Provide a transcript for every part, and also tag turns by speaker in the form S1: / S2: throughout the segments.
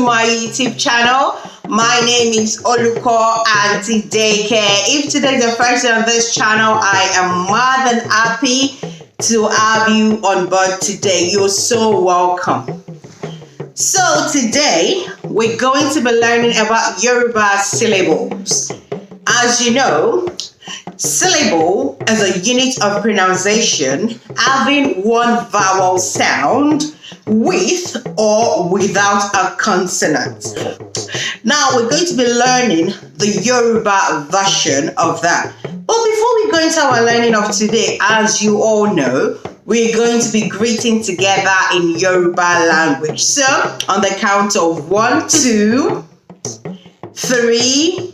S1: to my YouTube channel. My name is Oluko Auntie Daycare. If today's the first day on this channel, I am more than happy to have you on board today. You're so welcome. So today, we're going to be learning about Yoruba syllables. As you know, syllable is a unit of pronunciation having one vowel sound with or without a consonant. Now we're going to be learning the Yoruba version of that. But before we go into our learning of today, as you all know, we're going to be greeting together in Yoruba language. So on the count of 1, 2, 3,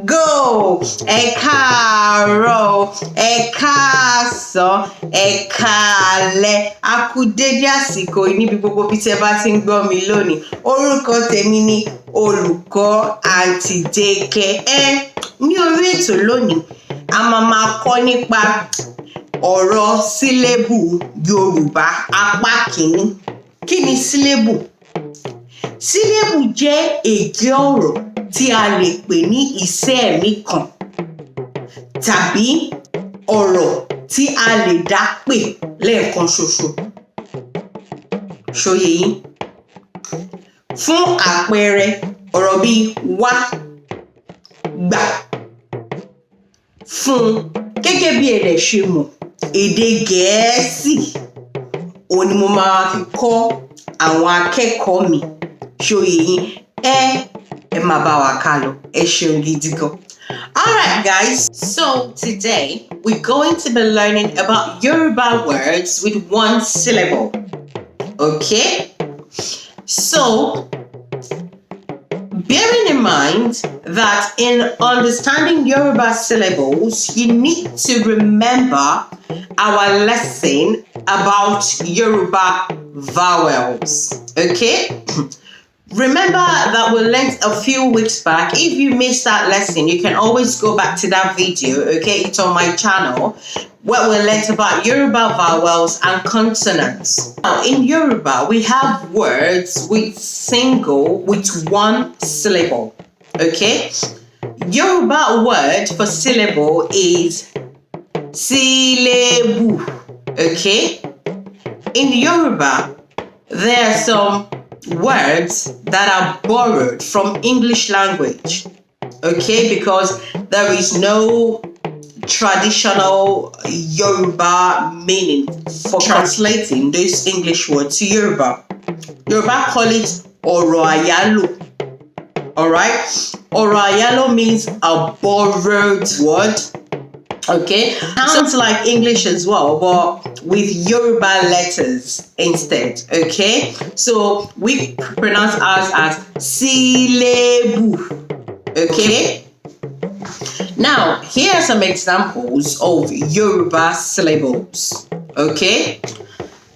S1: go. Ẹ káàárọ̀, ẹ káàsán, ẹ káalẹ́. A kú dédé àsìkò yìí níbi gbogbo bí tẹ́ bá ti ń gbọ́ mi lónìí. Orúkọ tèmi ni Olùkọ́ Aunty Daycare. Ní orí ètò lónìí, a máa kọ́ nípa ọ̀rọ̀ sílébù Yorùbá apá kìíní. Kí ni sílébù? Sílébù jẹ́ èdè ọ̀rọ̀ tí a lè pè ní ìṣẹ̀mí kan tàbí ọ̀rọ̀ tí a lè dá pè lẹ́ẹ̀kan ṣoṣo. Ṣóyé yín? Fún àpẹẹrẹ, ọ̀rọ̀ bíi wá, gbà, fún. Gẹ́gẹ́ bí ẹ̀dẹ̀ ṣe mọ̀, èdè Gẹ̀ẹ́sì òun ni mo máa fi kọ́ àwọn akẹ́kọ̀ọ́ mi. Ṣóyé yín? Ẹ máa bá wa ká lọ. Ẹ ṣeun gidi gan. Alright guys, so today we're going to be learning about Yoruba words with one syllable. Okay? So, bearing in mind that in understanding Yoruba syllables, you need to remember our lesson about Yoruba vowels. Okay? Remember that we learned a few weeks back. If you missed that lesson, you can always go back to that video, okay? It's on my channel, where we learned about Yoruba vowels and consonants. Now, in Yoruba, we have words with one syllable, okay? Yoruba word for syllable is sílébù, okay? In Yoruba, there are some words that are borrowed from English language, okay, because there is no traditional Yoruba meaning for translating those English words to Yoruba. Yoruba call it ọ̀rọ̀ àyálò. Alright? Ọ̀rọ̀ àyálò means a borrowed word. Okay, sounds like English as well, but with Yoruba letters instead. Okay, so we pronounce ours as sílébù. Okay, now here are some examples of Yoruba syllables. Okay,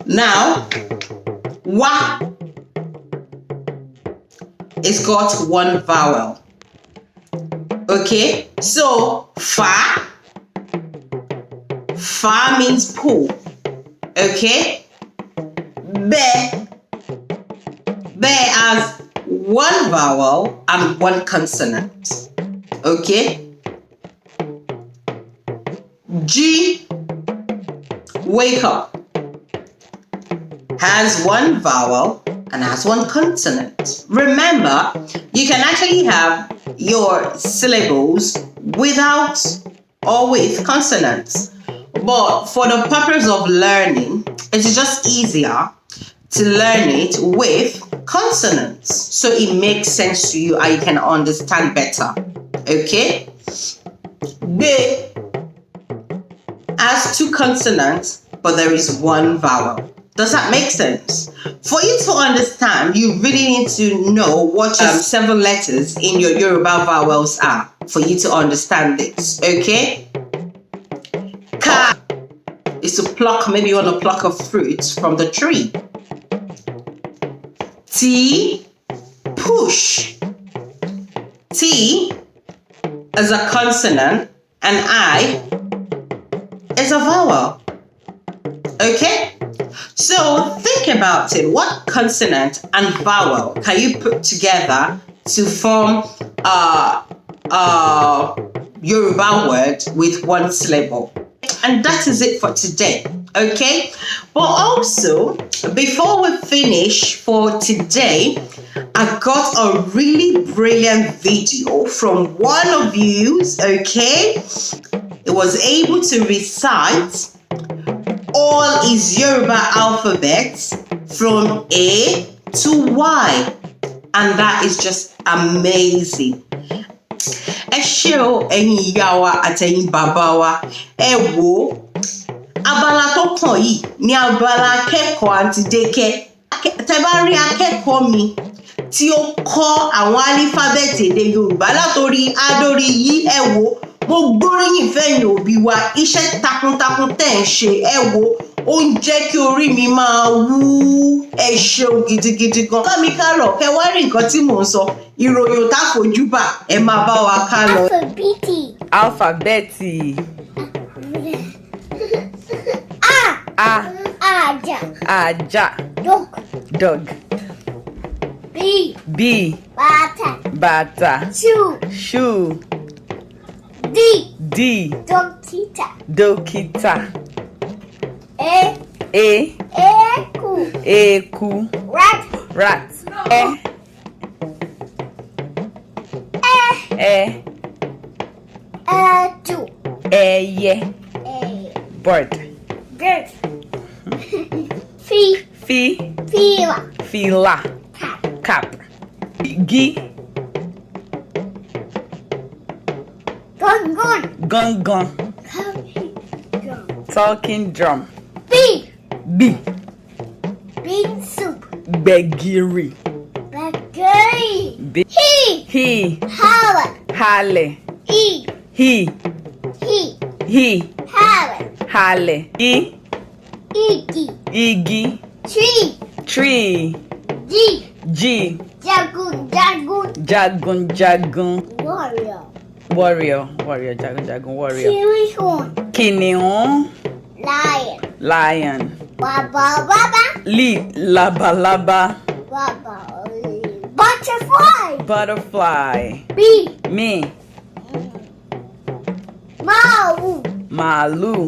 S1: now wá it's got one vowel. Okay, so fa. Fa means pull, okay? Be has one vowel and one consonant, okay? G, wake up, has one vowel and has one consonant. Remember, you can actually have your syllables without or with consonants. But for the purpose of learning, it's just easier to learn it with consonants. So it makes sense to you and you can understand better. Okay? B has two consonants, but there is one vowel. Does that make sense? For you to understand, you really need to know what your 7 letters in your Yoruba vowels are for you to understand this. Okay? Ka is to pluck, maybe you want to pluck a fruit from the tree. T, push. T is a consonant and I is a vowel. Okay? So think think about it. What consonant and vowel can you put together to form Yoruba word with one syllable? And that is it for today. Okay, but also before we finish for today, I got a really brilliant video from one of you. Okay, it was able to recite all his Yoruba alphabets from A to Y, and that is just amazing. Ẹ ṣé o, ẹ̀yin ìyá wa àtẹ̀yin bàbá wa, ẹ wò abala tó kàn yìí ní abala akẹ́kọ̀ọ́ Aunty Deke. Tẹ́ bá rí akẹ́kọ̀ọ́ mi tí ó kọ́ àwọn álífábẹ́ẹ̀tì èdè Yorùbá látòrí adórí yìí, ẹ wò mo gbóríyìn fẹ́yìn òbí wa, iṣẹ́ takuntakun tẹ́ ń ṣe, ẹ wò ó ń jẹ́ kí orí mi máa wú. Ẹ ṣeun gidigidi gan. Ká mi ká lọ kẹ́ wá rí nǹkan tí mò ń sọ, ìròyìn tá fojú bà, ẹ máa bá wa ká lọ.
S2: Alphabeti. Aja. Aja. Dog. B. Bata. Shoe. D. Dokita. Eku. Rat. Eye. Bird. Fila. Cap. Gi. Gun. Talking drum. B.
S3: Bean soup.
S2: Begiri. He. Hale. He. Hale. Igi. Tree. G. Jagun. Warrior. Jagun. Warrior. Kiniun. Lion. Laba. Butterfly. Me. Malu.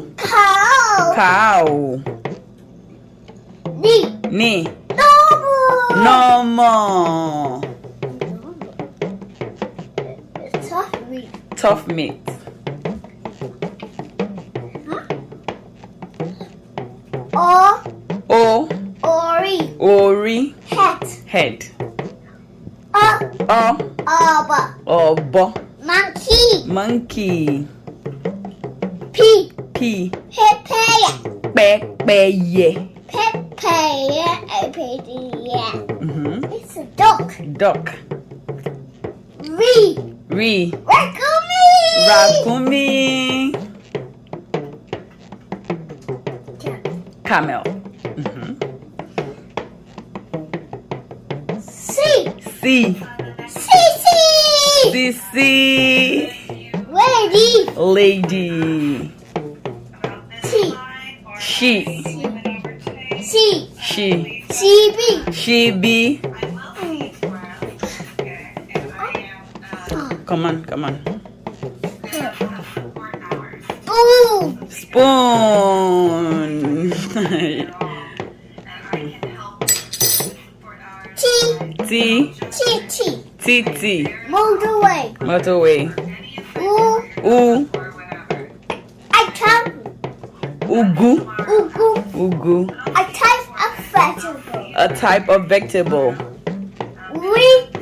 S2: Cow. Ni. No more. Tough meat. Ori. Head. Obo. Monkey. P. Pepeye.
S3: It's a duck.
S2: Re.
S3: Rakumi.
S2: Camel. C. Lady. She. Come on. Spoon. T. Motorway. Ugu. A type of vegetable.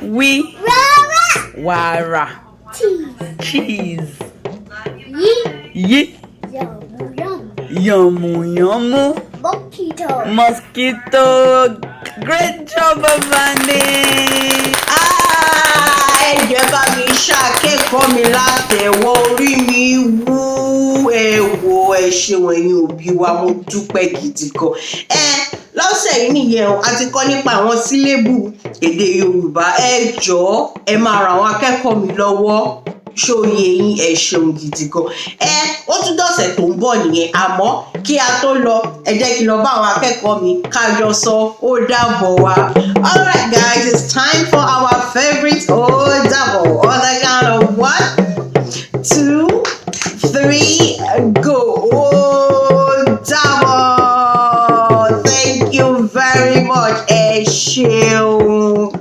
S2: We. Wara. Cheese. Ye. Yummu. Mosquito. Great job, Avani.
S1: Ẹ jẹ́ bá mi ṣàkẹ́kọ̀ọ́ mi látẹ̀wọ́ orí mi wú. Ẹ wò ẹ ṣeun ẹ̀yin òbí wa, mo dúpẹ́ gidi gan. Lọ́sẹ̀ yìí nìyẹn o, a ti kọ́ nípa àwọn sílébù èdè Yorùbá. Ẹ jọ̀ọ́ ẹ máa ràn àwọn akẹ́kọ̀ọ́ mi lọ́wọ́ ṣòye yín ẹ ṣeun gidi gan. Ó tún dọ̀sẹ̀ tó ń bọ̀ nìyẹn àmọ́ kí a tó lọ ẹ jẹ́ kí n lọ bá àwọn akẹ́kọ̀ọ́ mi kájọ sọ ó dàbọ̀ wá. Alright guys, it's time for our favorite ó dàbọ̀ on the count of 1, 2, 3, go. Ó dàbọ̀. Thank you very much. Ẹ ṣeun.